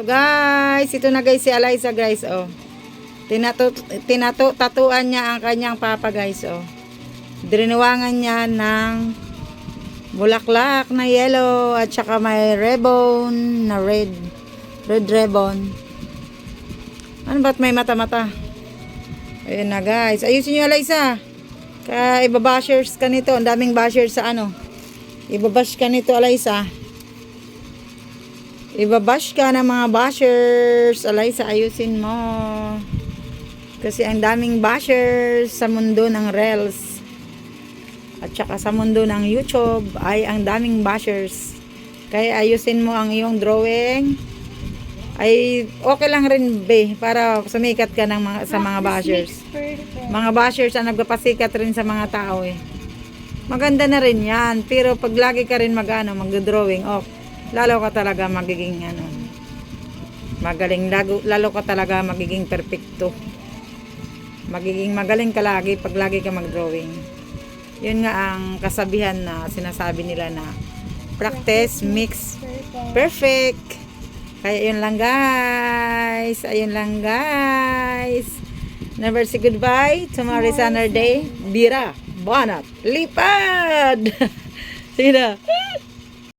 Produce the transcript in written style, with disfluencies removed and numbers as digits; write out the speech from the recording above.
So guys, ito na guys si Eliza guys, oh. Tatuan niya ang kanyang papa guys, oh. Diniwangan niya ng bulaklak na yellow at saka may ribbon na red ribbon. Ano ba't may mata-mata? Ayun na guys. Ayusin nyo Eliza. Ibabashers ka nito. Ang daming bashers sa ano. Ibabash ka nito Eliza. Ibabash ka ng mga bashers. Eliza, ayusin mo. Kasi ang daming bashers sa mundo ng Reels. At saka sa mundo ng YouTube ay ang daming bashers. Kaya ayusin mo ang iyong drawing. Ay okay lang rin be para sumikat ka ng sa mga bashers. Mga bashers ang nagpapasikat rin sa mga tao eh. Maganda na rin yan. Pero pag lagi ka rin mag-drawing, lalo ka talaga magiging magaling. Lalo ka talaga magiging perfecto. Magiging magaling ka lagi pag lagi ka mag-drawing. Yun nga ang kasabihan na sinasabi nila na practice makes perfect. Kaya yun lang guys. Ayun lang guys. Never say goodbye. Tomorrow is another day. Bira, banat, lipad. Sige na.